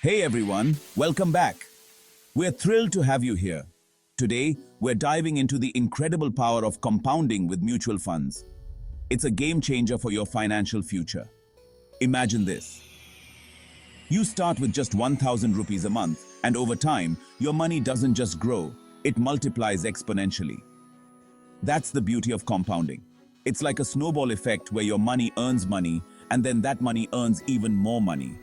Hey everyone, welcome back. We're thrilled to have you here. Today, we're diving into the incredible power of compounding with mutual funds. It's a game changer for your financial future. Imagine this. You start with just 1,000 rupees a month, and over time, your money doesn't just grow, it multiplies exponentially. That's the beauty of compounding. It's like a snowball effect where your money earns money, and then that money earns even more money.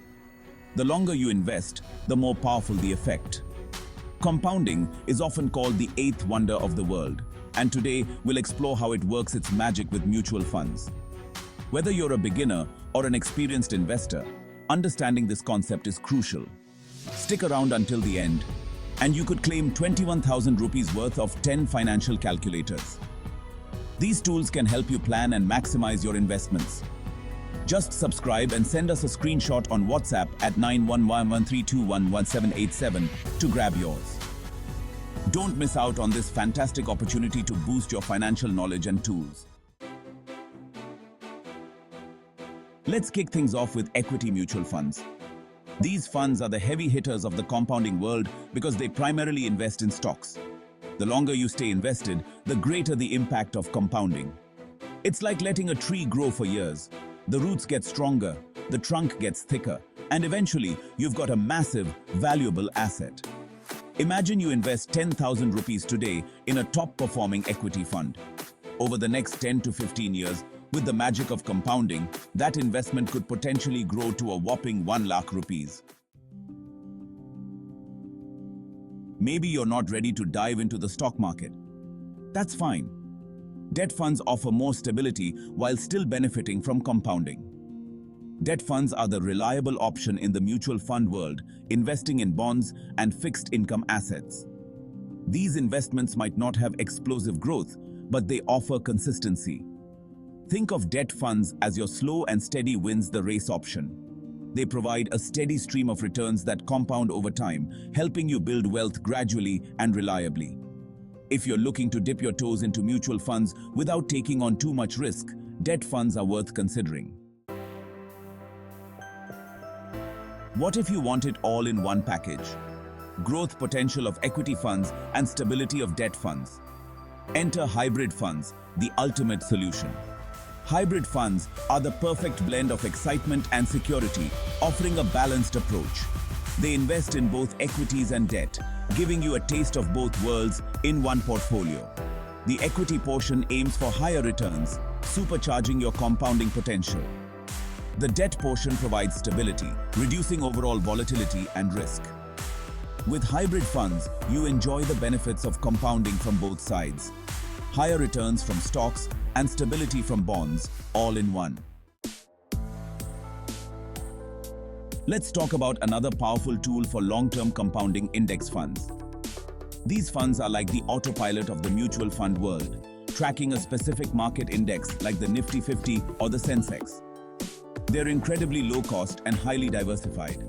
The longer you invest, the more powerful the effect. Compounding is often called the eighth wonder of the world, and today we'll explore how it works its magic with mutual funds. Whether you're a beginner or an experienced investor, understanding this concept is crucial. Stick around until the end, and you could claim 21,000 rupees worth of 10 financial calculators. These tools can help you plan and maximize your investments. Just subscribe and send us a screenshot on WhatsApp at 911132111787 to grab yours. Don't miss out on this fantastic opportunity to boost your financial knowledge and tools. Let's kick things off with equity mutual funds. These funds are the heavy hitters of the compounding world because they primarily invest in stocks. The longer you stay invested, the greater the impact of compounding. It's like letting a tree grow for years. The roots get stronger, the trunk gets thicker, and eventually you've got a massive, valuable asset. Imagine you invest 10,000 rupees today in a top-performing equity fund. Over the next 10 to 15 years, with the magic of compounding, that investment could potentially grow to a whopping 1 lakh rupees. Maybe you're not ready to dive into the stock market. That's fine. Debt funds offer more stability while still benefiting from compounding. Debt funds are the reliable option in the mutual fund world, investing in bonds and fixed income assets. These investments might not have explosive growth, but they offer consistency. Think of debt funds as your slow and steady wins the race option. They provide a steady stream of returns that compound over time, helping you build wealth gradually and reliably. If you're looking to dip your toes into mutual funds without taking on too much risk, debt funds are worth considering. What if you want it all in one package? Growth potential of equity funds and stability of debt funds. Enter hybrid funds, the ultimate solution. Hybrid funds are the perfect blend of excitement and security, offering a balanced approach. They invest in both equities and debt, giving you a taste of both worlds in one portfolio. The equity portion aims for higher returns, supercharging your compounding potential. The debt portion provides stability, reducing overall volatility and risk. With hybrid funds, you enjoy the benefits of compounding from both sides. Higher returns from stocks and stability from bonds, all in one. Let's talk about another powerful tool for long-term compounding: index funds. These funds are like the autopilot of the mutual fund world, tracking a specific market index like the Nifty 50 or the Sensex. They're incredibly low cost and highly diversified.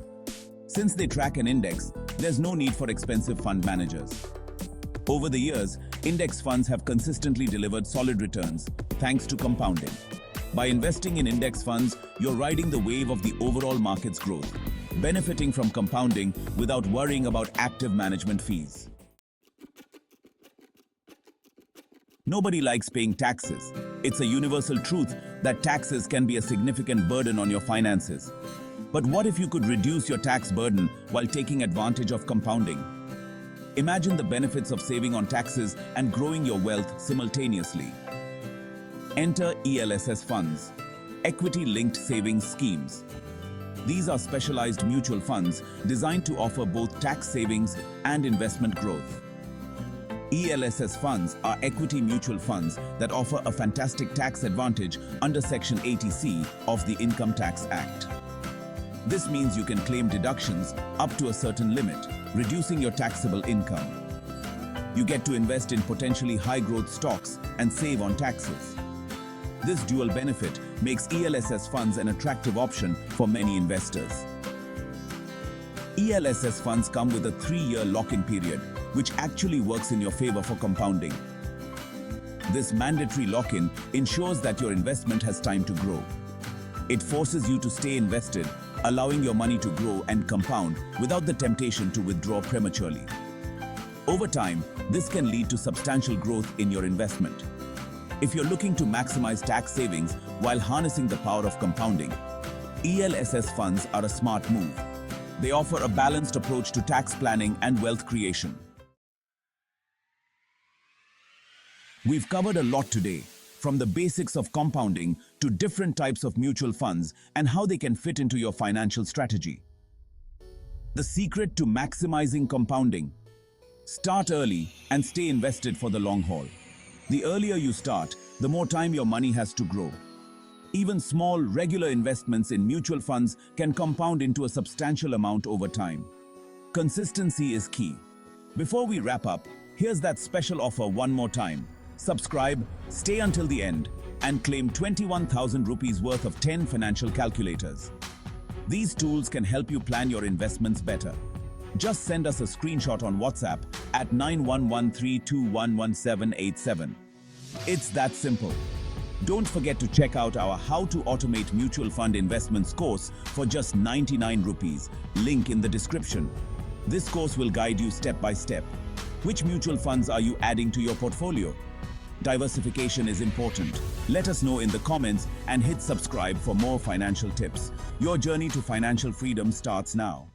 Since they track an index, there's no need for expensive fund managers. Over the years, index funds have consistently delivered solid returns, thanks to compounding. By investing in index funds, you're riding the wave of the overall market's growth, benefiting from compounding without worrying about active management fees. Nobody likes paying taxes. It's a universal truth that taxes can be a significant burden on your finances. But what if you could reduce your tax burden while taking advantage of compounding? Imagine the benefits of saving on taxes and growing your wealth simultaneously. Enter ELSS funds, equity-linked savings schemes. These are specialized mutual funds designed to offer both tax savings and investment growth. ELSS funds are equity mutual funds that offer a fantastic tax advantage under Section 80C of the Income Tax Act. This means you can claim deductions up to a certain limit, reducing your taxable income. You get to invest in potentially high-growth stocks and save on taxes. This dual benefit makes ELSS funds an attractive option for many investors. ELSS funds come with a 3-year lock-in period, which actually works in your favor for compounding. This mandatory lock-in ensures that your investment has time to grow. It forces you to stay invested, allowing your money to grow and compound without the temptation to withdraw prematurely. Over time, this can lead to substantial growth in your investment. If you're looking to maximize tax savings while harnessing the power of compounding, ELSS funds are a smart move. They offer a balanced approach to tax planning and wealth creation. We've covered a lot today, from the basics of compounding to different types of mutual funds and how they can fit into your financial strategy. The secret to maximizing compounding: start early and stay invested for the long haul. The earlier you start, the more time your money has to grow. Even small, regular investments in mutual funds can compound into a substantial amount over time. Consistency is key. Before we wrap up, here's that special offer one more time. Subscribe, stay until the end, and claim 21,000 rupees worth of 10 financial calculators. These tools can help you plan your investments better. Just send us a screenshot on WhatsApp at 9113211787. It's that simple. Don't forget to check out our How to Automate Mutual Fund Investments course for just 99 rupees. Link in the description. This course will guide you step by step. Which mutual funds are you adding to your portfolio? Diversification is important. Let us know in the comments and hit subscribe for more financial tips. Your journey to financial freedom starts now.